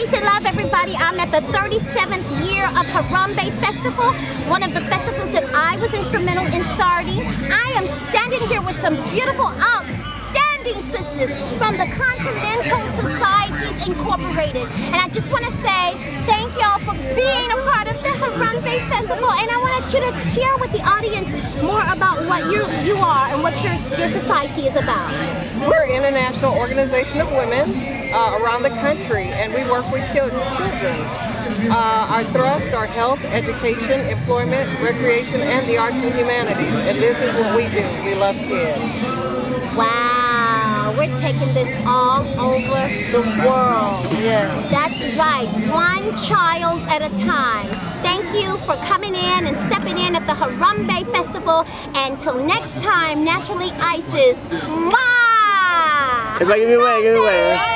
Peace and love, everybody. I'm at the 37th year of Harambe Festival, one of the festivals that I was instrumental in starting. I am standing here with some beautiful, outstanding sisters from the Continental Societies Incorporated. And I just want to say thank y'all for being a part of the Harambe Festival. And I want you to share with the audience more about what you are and what your society is about. We're an international organization of women around the country, and we work with children. Our thrust are health, education, employment, recreation, and the arts and humanities. And this is what we do. We love kids. Wow, we're taking this all over the world. Yes. That's right, one child at a time. Thank you for coming in and stepping in at the Harambe Festival. And till next time, Naturally Isis. Mwah! Give me away.